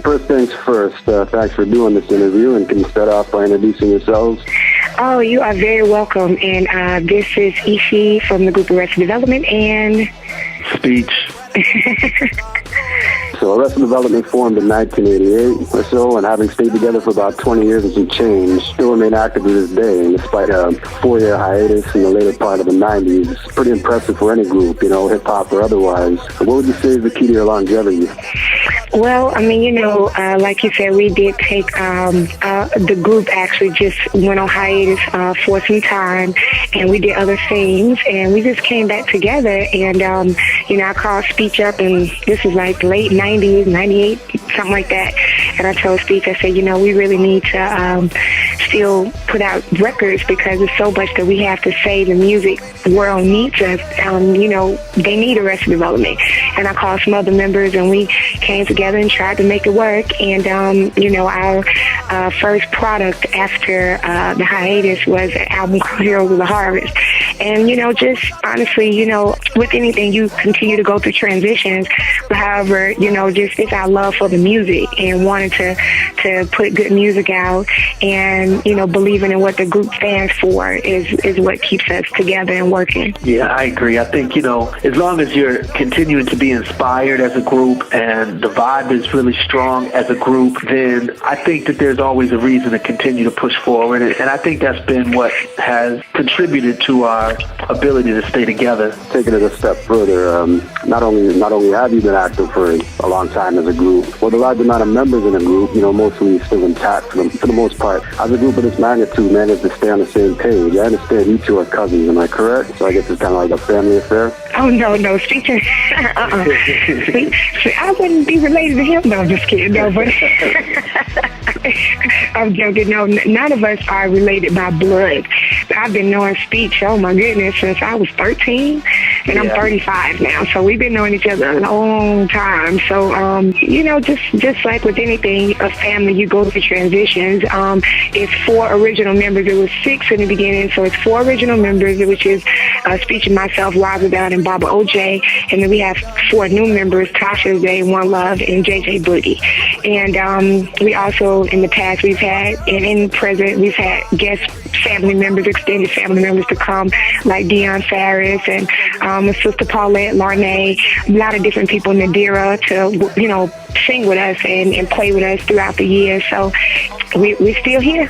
First things first, thanks for doing this interview, and can you start off by introducing yourselves? Oh, you are very welcome. And this is Ishi from the group Arrested Development and... Speech. So Arrested Development formed in 1988 or so, and having stayed together for about 20 years and some change, still remain active to this day. And despite a 4-year hiatus in the later part of the 90s, it's pretty impressive for any group, hip-hop or otherwise. What would you say is the key to your longevity? Well, I mean, like you said, we did take, the group actually just went on hiatus for some time, and we did other things, and we just came back together, and, I called Speech up, and this is like late 90s, 98, something like that, and I told Speech, I said, we really need to still put out records because there's so much that we have to say. The music world needs us. They need Arrested Development. And I called some other members, and we came together and tried to make it work. And, our first product after the hiatus was an album called Heroes of the Harvest. And, just honestly, with anything, you continue to go through transitions. But however, just it's our love for the music and wanting to put good music out and, believing in what the group stands for is what keeps us together and working. Yeah, I agree. I think, as long as you're continuing to be inspired as a group and the vibe is really strong as a group, then I think that there's always a reason to continue to push forward. And I think that's been what has contributed to our ability to stay together. Taking it a step further, not only have you been active for a long time as a group, well, the large amount of members in a group, mostly still intact for the most part. As a group of this magnitude, managed to stay on the same page. I understand you two are cousins, am I correct? So I guess it's kind of like a family affair? Oh, no, Speech. I wouldn't be related to him. No, I'm just kidding. No, but I'm joking. No, none of us are related by blood. I've been knowing Speech, oh my goodness, since I was 13, and I'm 35 now. So we've been knowing each other a long time. So, just like with anything, a family, you go through transitions. It's 4 original members. It was 6 in the beginning, so it's 4 original members, which is Speech and myself, Roosevelt, and Baba OJ. And then we have 4 new members, Tasha Day, One Love, and JJ Boogie. And we also, in the past, we've had, and in the present, we've had guest family members, extended family members to come, like Deion Farris and my sister Paulette Larnay, a lot of different people, Nadira, to, sing with us and play with us throughout the years. So we're still here.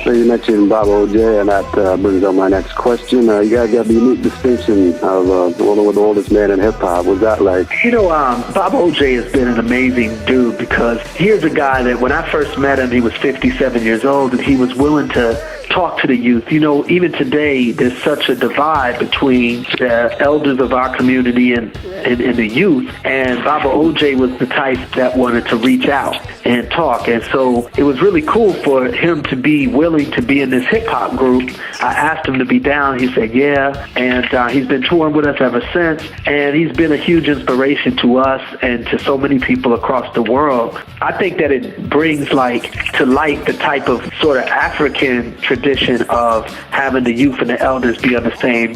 So you mentioned Baba OJ, and that brings up my next question. You guys got the unique distinction of rolling with the oldest man in hip-hop. Was that like... Baba OJ has been an amazing dude because here's a guy that when I first met him, he was 57 years old, and he was willing to talk to the youth. Even today, there's such a divide between the elders of our community and the youth, and Baba OJ was the type that wanted to reach out and talk. And so it was really cool for him to be willing to be in this hip-hop group. I asked him to be down. He said, yeah, and he's been touring with us ever since, and he's been a huge inspiration to us and to so many people across the world. I think that it brings to light the type of sort of African tradition of having the youth and the elders be on the same,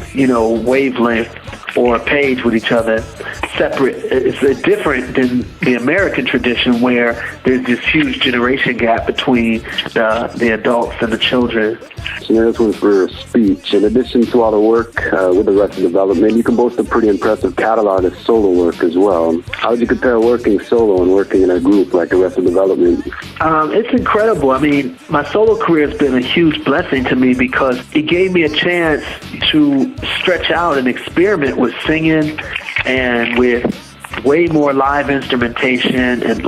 wavelength or page with each other, separate. It's different than the American tradition where there's this huge generation gap between the adults and the children. So this one's for Speech. In addition to all the work with Arrested Development, you can boast a pretty impressive catalog of solo work as well. How would you compare working solo and working in a group like Arrested Development? It's incredible. I mean, my solo career has been a huge blessing to me because it gave me a chance to stretch out and experiment with singing and with way more live instrumentation and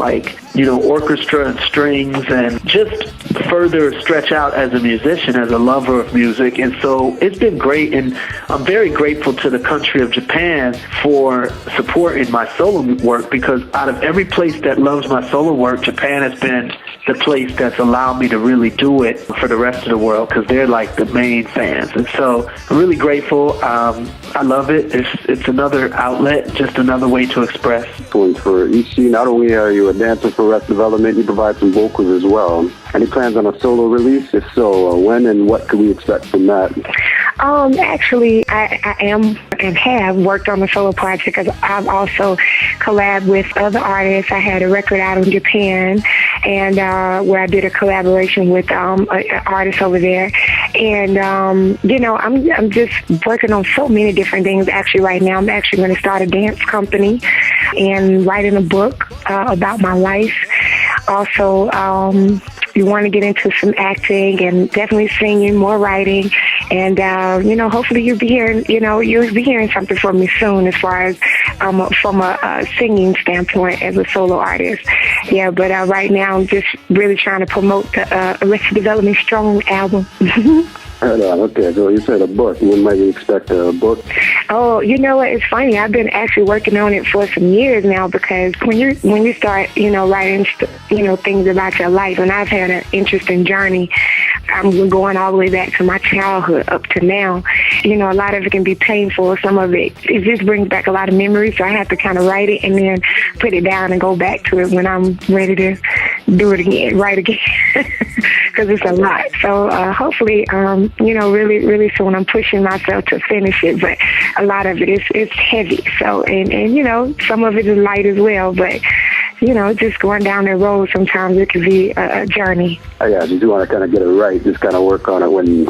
orchestra and strings, and just further stretch out as a musician, as a lover of music. And so it's been great, and I'm very grateful to the country of Japan for supporting my solo work, because out of every place that loves my solo work, Japan has been the place that's allowed me to really do it for the rest of the world, because they're like the main fans. And so I'm really grateful. I love it. It's another outlet, just another way to express. For Ishi, not only are you a dancer for Arrested Development, you provide some vocals as well. Any plans on a solo release? If so, when and what can we expect from that? Actually, I am and have worked on a solo project. I've also collabed with other artists. I had a record out in Japan, and where I did a collaboration with an artist over there. And I'm just working on so many different things. Actually, right now, I'm actually going to start a dance company and writing a book about my life. Also, you want to get into some acting and definitely singing, more writing, and hopefully you'll be hearing something from me soon as far as from a singing standpoint as a solo artist. Yeah, but right now I'm just really trying to promote the Arrested Development Strong album. Right on. Okay, so you said a book. When might we expect a book? Oh, you know what? It's funny. I've been actually working on it for some years now, because when you start, writing, things about your life, and I've had an interesting journey. I'm going all the way back to my childhood up to now. A lot of it can be painful. Some of it just brings back a lot of memories. So I have to kind of write it and then put it down and go back to it when I'm ready to do it again, write again, because it's a lot. So hopefully, really, really soon I'm pushing myself to finish it. But a lot of it is heavy. So and some of it is light as well. But just going down that road, sometimes it can be a journey. Yeah, you do want to kind of get it right. Just kind of work on it when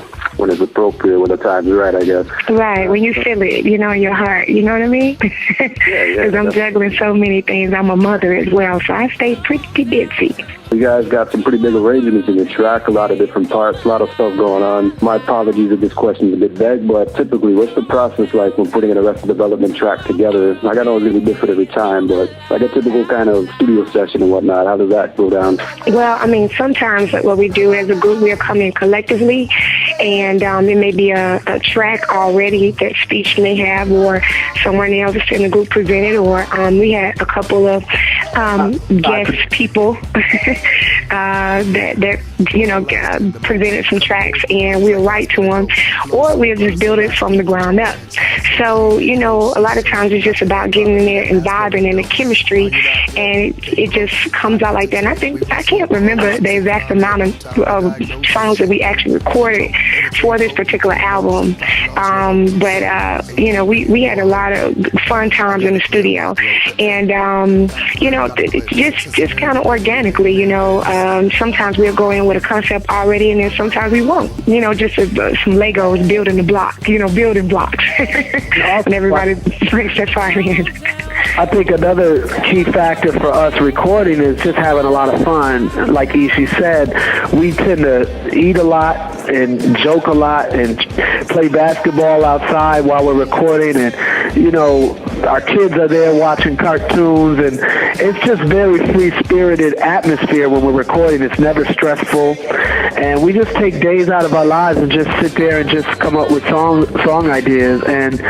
it's appropriate, when the time's right, I guess. Right, when you feel it, in your heart. You know what I mean? Because I'm juggling so many things. I'm a mother as well, so I stay pretty busy. You guys got some pretty big arrangements in your track, a lot of different parts, a lot of stuff going on. My apologies if this question's a bit vague, but typically, what's the process like when putting an Arrested Development track together? Like, I know it's going to be different every time, but like a typical kind of studio session and whatnot, how does that go down? Well, sometimes what we do as a group, we'll come in collectively, and it may be a track already that Speech may have, or someone else in the group presented, or we had a couple of guest people that presented some tracks, and we'll write to them, or we'll just build it from the ground up. So, a lot of times it's just about getting in there and vibing and the chemistry, and it just comes out like that. And I can't remember the exact amount of songs that we actually recorded for this particular album, but we had a lot of fun times in the studio, and just kind of organically, sometimes we'll go in with a concept already, and then sometimes we won't, just some Legos building the block, building blocks, and everybody brings their fire in. I think another key factor for us recording is just having a lot of fun. Like Ishi said, we tend to eat a lot and joke a lot and play basketball outside while we're recording, and our kids are there watching cartoons, and it's just very free-spirited atmosphere when we're recording. It's never stressful, and we just take days out of our lives and just sit there and just come up with song ideas. And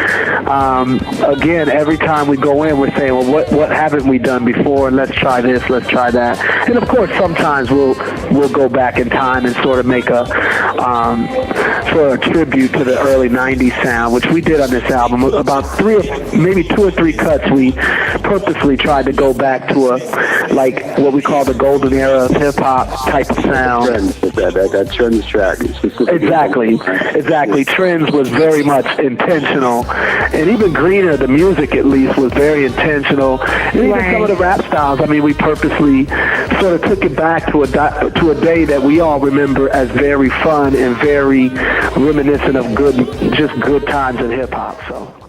again, every time we go in, we're saying, well, what haven't we done before? And let's try this, let's try that. And of course, sometimes we'll go back in time and sort of make a tribute to the early '90s sound, which we did on this album. About maybe 2 or 3 cuts, we purposely tried to go back to what we call the golden era of hip hop type of sound. That Trends track. Exactly. Trends was very much intentional, and even Greener, the music at least, was very intentional. And even some of the rap styles, we purposely sort of took it back to a day that we all remember as very fun and very reminiscent of good times in hip hop. So.